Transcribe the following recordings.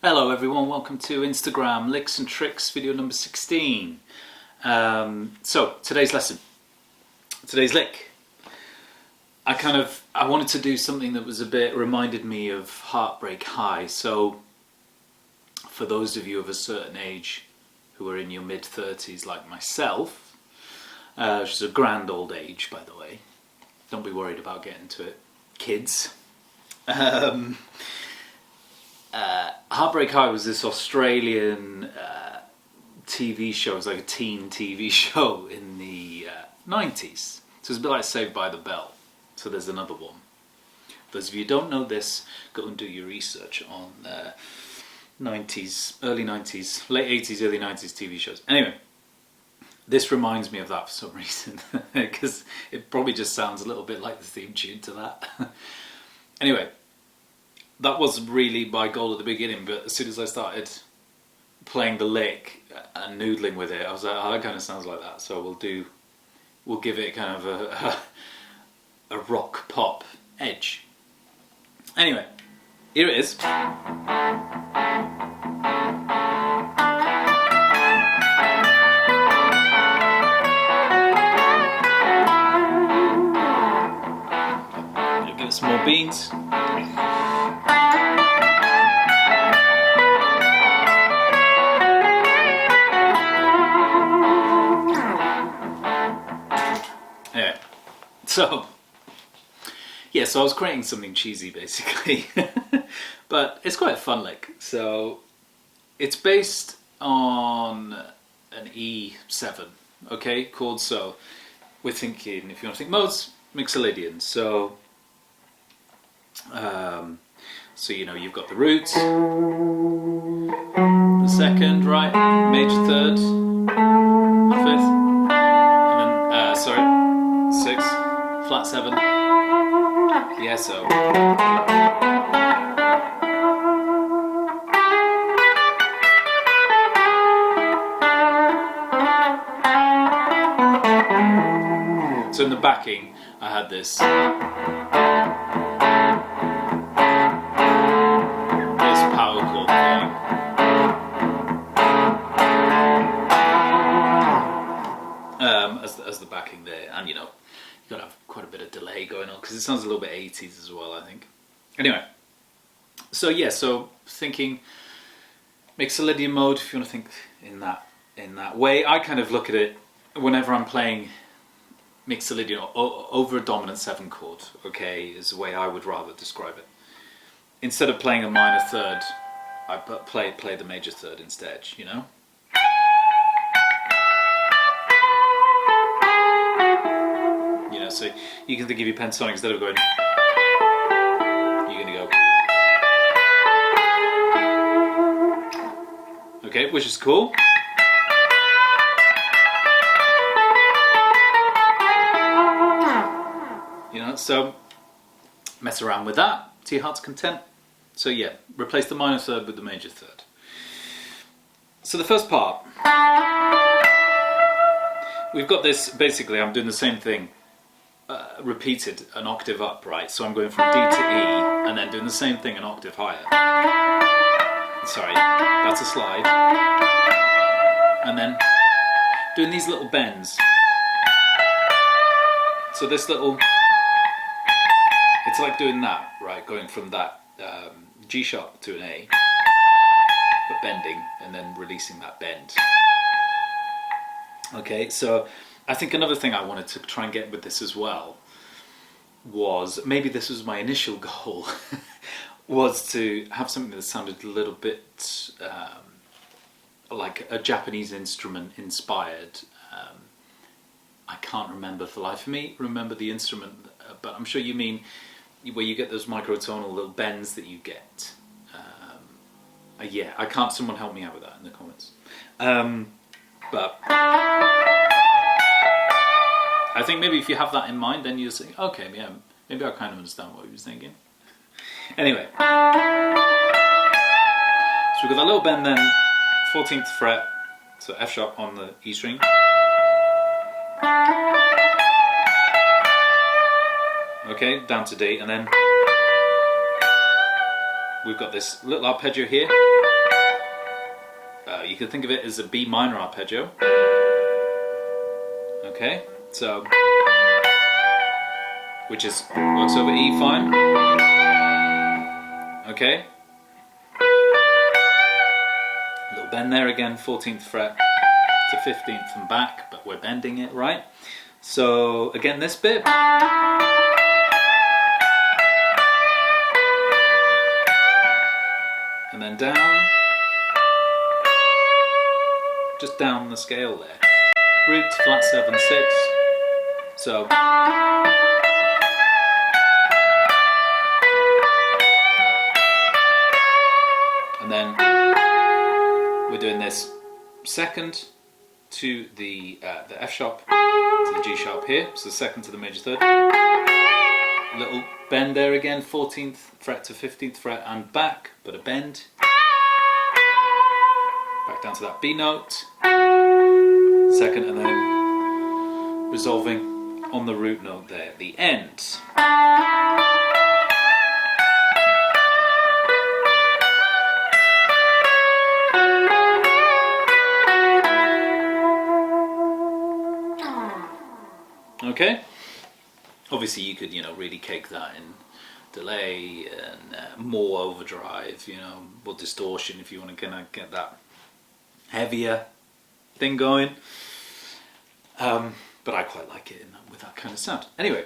Hello everyone, welcome to Instagram Licks and Tricks video number 16. So today's lesson, today's lick. I wanted to do something that was reminded me of Heartbreak High. So for those of you of a certain age who are in your mid-30s like myself, which is a grand old age by the way, don't be worried about getting to it, kids. Heartbreak High was this Australian TV show. It was like a teen TV show in the 90's. So it's a bit like Saved by the Bell. So there's another one. For those of you who don't know this, go and do your research on 90's, early 90's, late 80's, early 90's TV shows. Anyway, this reminds me of that for some reason, because it probably just sounds a little bit like the theme tune to that. Anyway, that wasn't really my goal at the beginning, but as soon as I started playing the lick and noodling with it, I was like, oh, that kind of sounds like that. So we'll give it kind of a rock pop edge. Anyway, here it is. Give it some more beans. So I was creating something cheesy basically, but it's quite a fun lick. So it's based on an E7, okay, chord. So we're thinking, if you want to think modes, Mixolydian. So you know, you've got the root, the second, right, major third, fifth, and then, sixth, flat seven, the SO. So in the backing, I had this power chord thing. As the backing there, and you know, you've got to have quite a bit of delay going on because it sounds a little bit 80s as well, I think. Anyway, so thinking Mixolydian mode, if you want to think in that way. I kind of look at it whenever I'm playing Mixolydian over a dominant 7 chord, okay, is the way I would rather describe it. Instead of playing a minor third, I play the major third instead, you know? You know, so you can think of your pentatonic, instead of going, you're going to go, okay, which is cool. You know, so mess around with that to your heart's content. So yeah, replace the minor third with the major third. So the first part, we've got this, basically I'm doing the same thing, repeated an octave up, right? So I'm going from D to E and then doing the same thing an octave higher. Sorry, that's a slide. And then doing these little bends. So this little, it's like doing that, right? Going from that G sharp to an A, but bending and then releasing that bend. Okay, so I think another thing I wanted to try and get with this as well was, maybe this was my initial goal, was to have something that sounded a little bit like a Japanese instrument inspired. I can't remember for the life of me, the instrument, but I'm sure you mean where you get those microtonal little bends that you get. Yeah, I can't, someone help me out with that in the comments. But I think maybe if you have that in mind, then you'll say, okay, yeah, maybe I kind of understand what he was thinking. Anyway, so we've got that little bend then, 14th fret, so F sharp on the E string. Okay, down to D, and then we've got this little arpeggio here. You could think of it as a B minor arpeggio. Okay, so which is works over E fine. Okay, a little bend there again, 14th fret to 15th and back, but we're bending it, right? So again, this bit. And then down, just down the scale there. Root, flat 7, 6. So. And then we're doing this second to the F sharp to the G sharp here, so second to the major third. Little bend there again, 14th fret to 15th fret and back, but a bend. Back down to that B note, second, and then resolving on the root note there at the end. Okay, obviously you could, really cake that in delay and more overdrive, more distortion if you want to kind of get that heavier thing going. But I quite like it with that kind of sound. Anyway,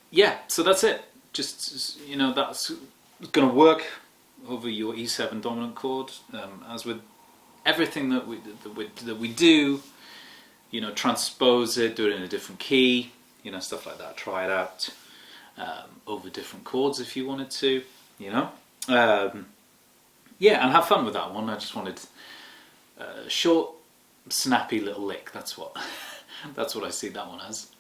yeah, so that's it. Just, that's going to work over your E7 dominant chord, as with everything that we do. Transpose it, do it in a different key, stuff like that. Try it out over different chords if you wanted to, yeah, and have fun with that one. I just wanted a short, snappy little lick. That's what that's what I see that one as.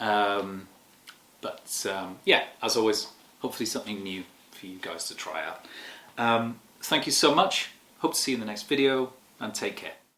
Yeah, as always, hopefully something new for you guys to try out. Thank you so much. Hope to see you in the next video, and take care.